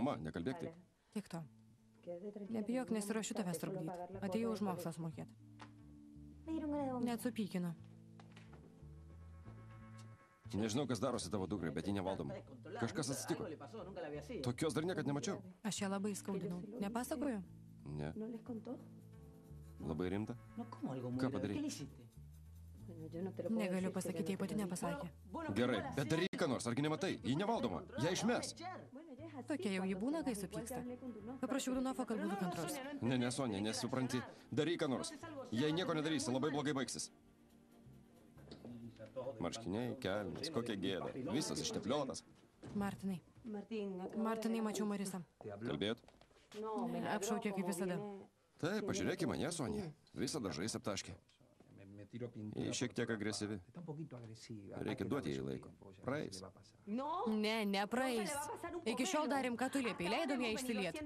Mama, nekalbėk taip. Tik to. Nebijok, nesiruošiu tavęs trukdyti. Atėjau už mokslas mokėti. Net supykinu. Nežinau, kas darosi tavo dukrai, bet ji nevaldoma. Kažkas atsitiko. Tokios dar niekad nemačiau. Aš ją labai skaudinau. Nepasakoju? Ne. Labai rimta? Ką padarei? Negaliu pasakyti, jei pati nepasakė. Gerai, bet daryk ką nors, argi nematai? Ji nevaldoma. Ją išmes. Tokia jau jį būna, kai supyksta. Paprašiau Runofo, kad būtų kantrus. Ne, Sonia, nesupranti. Daryk ką nors. Jei nieko nedarysi, labai blogai baigsis. Marškiniai, kelnis, kokia gėda. Visas ištepliotas. Martinai, mačiau Marisą. Kalbėjot? Apšaukė kaip visada. Taip, pažiūrėk į mane, Sonia. Visą dažais aptaškė. Ji šiek tiek agresyvi. Reikia duoti jai laiko. Praeis. Ne, nepraeis. Iki šiol darėm, ką tu liepei. Leidom ją išsiliet.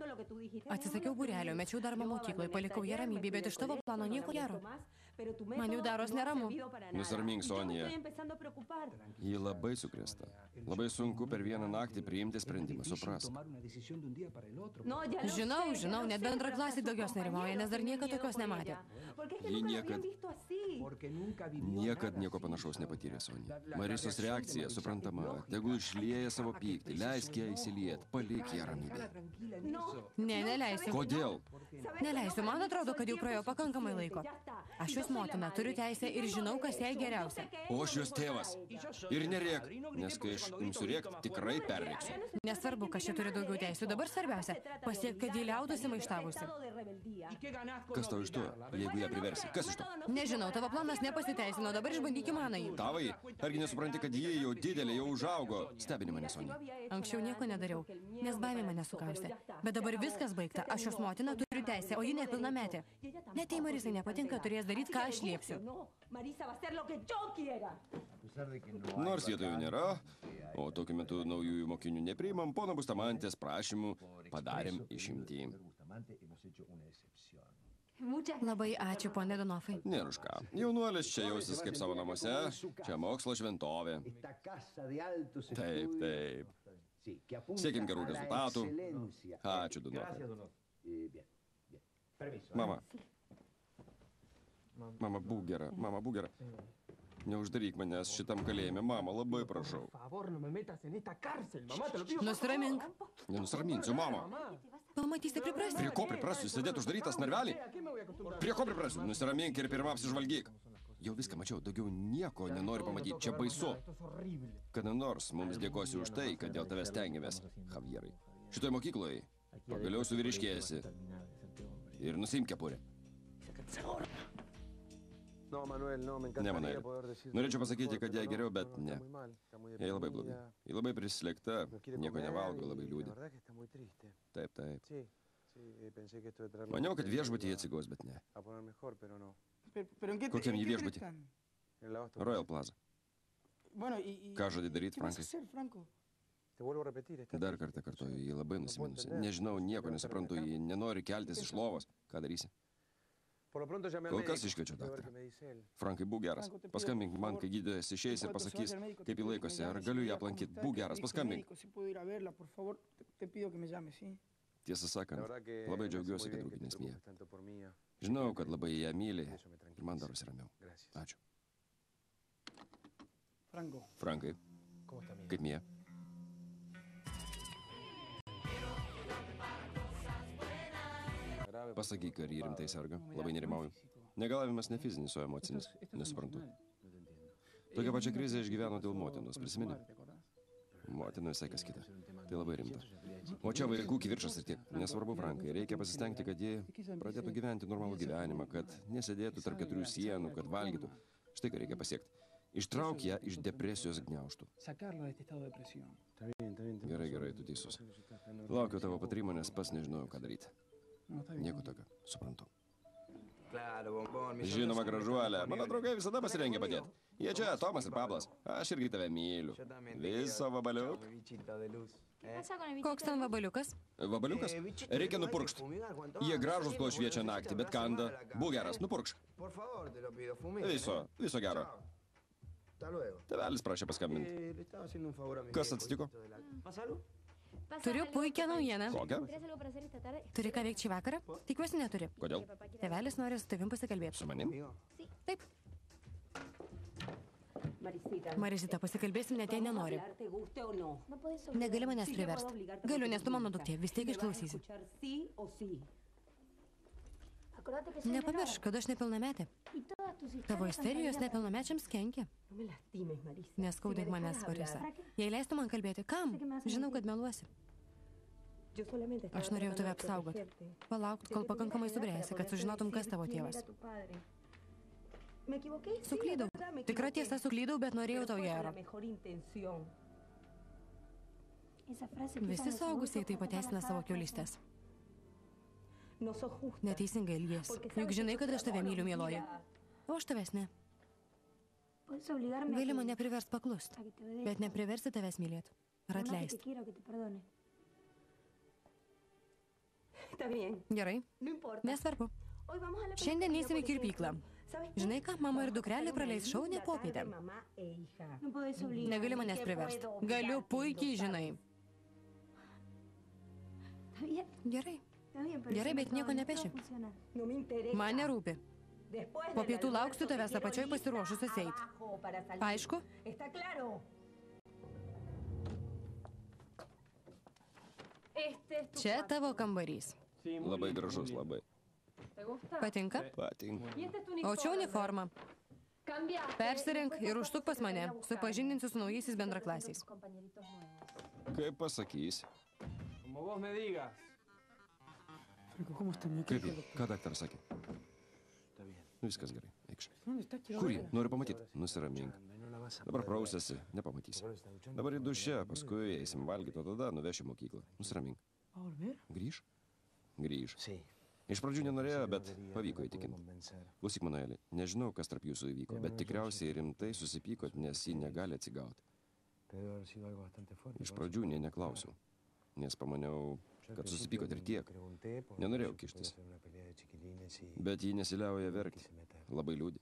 Atsisakiau būrelio, mečiau darbą mokykloje, palikau ją ramybėje, bet iš tavo plano nieko gero. Man jau daros neramu. Nusiramink, Sonija. Ji labai sukrėsta. Labai sunku per vieną naktį priimti sprendimą, suprask. Žinau, net bendraklasiai dėl jos nerimauja, nes dar niekad tokios nematė. Ji niekad nieko panašaus nepatyrė, Sonija. Marisos reakcija, suprantama, tegul išlieja savo pyktį, leisk ją įsiliet, palik ją ramybę. Ne, neleisiu. Kodėl? Neleisiu, man atrodo, kad jau praėjo pakankamai laiko. Aš jos motina, turiu teisę ir žinau, kas jai geriausia. O aš jos tėvas. Ir nerėk, nes kai aš imsiu rėkt, tikrai perrėksiu. Nesvarbu, kas čia turi daugiau teisių, dabar svarbiausia, pasiek, kad ji liautųsi maištavusi. Kas tau iš to, jeigu ją priversi? Kas iš to? Nežinau, tavo planas nepasiteisino, dabar išbandyki manąjį. Tavai, argi nesupranti, kad ji jau didelė, jau užaugo? Stebini mane, Sonija. Anksčiau nieko nedariau, nes baimė mane sukaustė. Bet dabar viskas baigta, aš jos motina turiu teisę, o ji nepilnametė. Net jei Marisai nepatinka, turės daryti, ką aš liepsiu. Nors vietoje nėra, o tokiu metu naujųjų mokinių nepriimam, pono Bustamantės prašymų padarėm išimtį. Labai ačiū, ponė Donofai. Nėra už ką. Jaunuolis čia jausis kaip savo namuose, čia mokslo šventovė. Taip. Siekim gerų rezultatų. Ačiū, Donofai. Mama, būk gera. Neuždaryk manęs šitam kalėjime, mama, labai prašau. Nusiramink. Nenusiraminsiu, mama. Pamatysi, priprasi. Prie ko priprasiu, sėdėt uždarytas narvelį? Prie ko priprasiu? Nusiramink ir pirmą apsižvalgyk. Jau viską mačiau, daugiau nieko nenoriu pamatyti, čia baisu. Kada nors mums dėkosi už tai, kad dėl tavęs stengiamės, Javierai. Šitoj mokykloje pagaliau suvyriškėjasi. Ir nusiimk kepurę. Ne, Manuel. Norėčiau pasakyti, kad jai geriau, bet ne. Jai labai blogai. Ji labai prislėgta, nieko nevalgo, labai liūdi. Taip. Maniau, kad viešbutį jie atsigaus, bet ne. Kokiam jį viešbutį? Royal Plaza. Ką žadi daryti, Frankai? Dar kartą kartuoju, ji labai nusiminusi. Nežinau, nieko nesuprantu, ji nenori keltis iš lovos. Ką darysi? Kol kas iškviečiu daktarą. Frankai, būk geras. Paskambink man, kai gydytojas išeis ir pasakys, kaip jį laikosi. Ar galiu ją aplankyti? Būk geras, paskambink. Tiesą sakant, labai džiaugiuosi, kad rūpinės Mija. Žinau, kad labai ją myli ir man darosi ramiau. Ačiū. Frankai, kaip Mija? Pasakyk, ar jį rimtai serga. Labai nerimauju. Negalavimas ne fizinis, o emocinis. Nesuprantu. Tokią pačią krizę išgyveno dėl motinos. Prisimeni? Motina visai kas kita. Tai labai rimta. O čia vaikų kivirčas ir tiek. Nesvarbu, Frankai. Reikia pasistengti, kad jie pradėtų gyventi normalų gyvenimą, kad nesėdėtų tarp keturių sienų, kad valgytų. Štai ką reikia pasiekti. Ištrauk ją iš depresijos gniaužtų. Gerai, tu teisus. Laukiu tavo patarimo, nes pats nežinau, ką daryti. Nieko tokio, suprantu. Žinoma, gražuolė. Mano draugai visada pasirengė padėti. Jie čia, Tomas ir Pablas. Aš irgi tave myliu. Viso vabaliuk. Koks ten vabaliukas? Vabaliukas? Reikia nupurkšt. Jie gražus, kol šviečia naktį, bet kanda. Būk geras, nupurkšk. Viso gero. Tėvelis prašė paskambinti. Kas atsitiko? Turiu puikią naujieną. Kokią? Turi ką veikti šį vakarą? Tikiuosi neturi. Kodėl? Tėvelis nori su tavim pasikalbėti. Su manim? Taip. Marisita, pasikalbėsim net jei nenori. Negali manęs priversti. Galiu, nes tu mano duktė, vis tiek išklausysi. Nepamiršk, kad aš nepilnametė. Tavo isterijos nepilnamečiams kenkia. Neskaudink manęs, Marisa. Jei leistų man kalbėti, kam? Žinau, kad meluosi. Aš norėjau tave apsaugoti. Palauk, kol pakankamai subręsi, kad sužinotum, kas tavo tėvas. Suklydau. Tikra tiesa, suklydau, bet norėjau tau gero. Visi suaugusiai tai pateisina savo kiaulystės. Neteisingai elgies. Juk žinai, kad aš tave myliu, mieloji. O aš tavęs ne. Gali mane priversti paklust, bet nepriversti tavęs mylėti. Ar atleisti. Gerai. Nesvarbu. Šiandien eisim į kirpyklą. Žinai ką, mama ir dukrelė praleis šaunę popietę. Negali manęs priversti. Galiu, puikiai žinai. Gerai. Gerai, bet nieko nepeši. Man nerūpi. Po pietų lauksiu tavęs apačioj pasiruošusius eiti. Aišku? Čia tavo kambarys. Labai gražus, labai. Patinka? Patinka. O čia uniforma. Persirink ir užsuk pas mane. Supažindinsiu su naujaisiais bendraklasiais. Kaip pasakysi? Kaip jie? Ką daktaras sakė? Viskas gerai, eikš. Kur jie? Noriu pamatyti. Nusiramink. Dabar prausėsi, nepamatysi. Dabar į dušę, paskui eisim valgyti, o tada nuvešiu mokyklą. Nusiramink. Grįž? Grįž. Iš pradžių nenorėjo, bet pavyko įtikinti. Klausyk, Manueli, nežinau, kas tarp jūsų įvyko, bet tikriausiai rimtai susipykot, nes ji negali atsigauti. Iš pradžių neklausiau, nes pamaniau, kad susipykot ir tiek. Nenorėjau kištis. Bet ji nesiliauja verkti. Labai liūdi.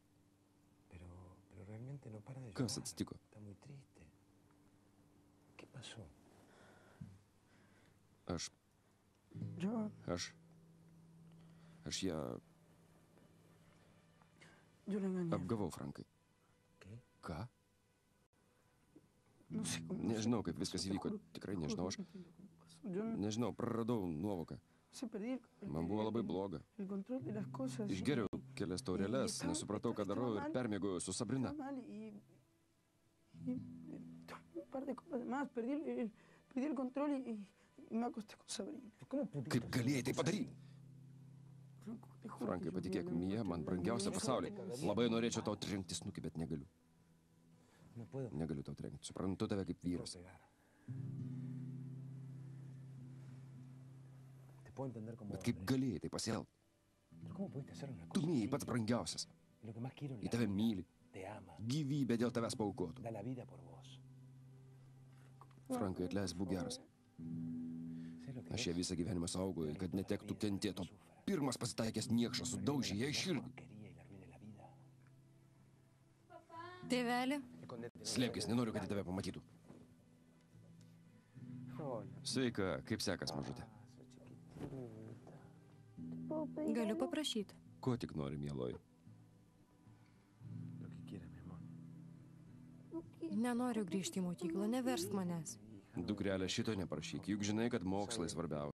Kas atsitiko? Aš ją apgavau, Frankai. Ką? Nežinau, kaip viskas įvyko. Tikrai nežinau. Aš nežinau, praradau nuovoką. Man buvo labai bloga. Išgeriau kelias taurėles, nesupratau, ką darau ir permiegojau su Sabrina. Kaip galėjai tai padaryti? Frankai, patikėk, Mija man brangiausia pasaulyje. Labai norėčiau tau trenkti snukį, bet negaliu. Negaliu tau trenkti. Suprantu tave kaip vyras. Bet kaip galėjai tai pasielgti? Tu, Mija, pats brangiausias. Į tave myli. Gyvybę dėl tavęs paaukotų. Frankai, atleisk, būk geras. Aš ją visą gyvenimą saugoju, kad netektų kentėto. Pirmas pasitaikęs niekšas sudaužė ją į širdį. Tėveli? Slėpkis, nenoriu, kad į tave pamatytų. Sveika, kaip sekas, mažutė? Galiu paprašyti. Ko tik nori, mieloji? Nenoriu grįžti į mokyklą, neversk manęs. Dukrelė, šito neprašyk, juk žinai, kad mokslai svarbiausia.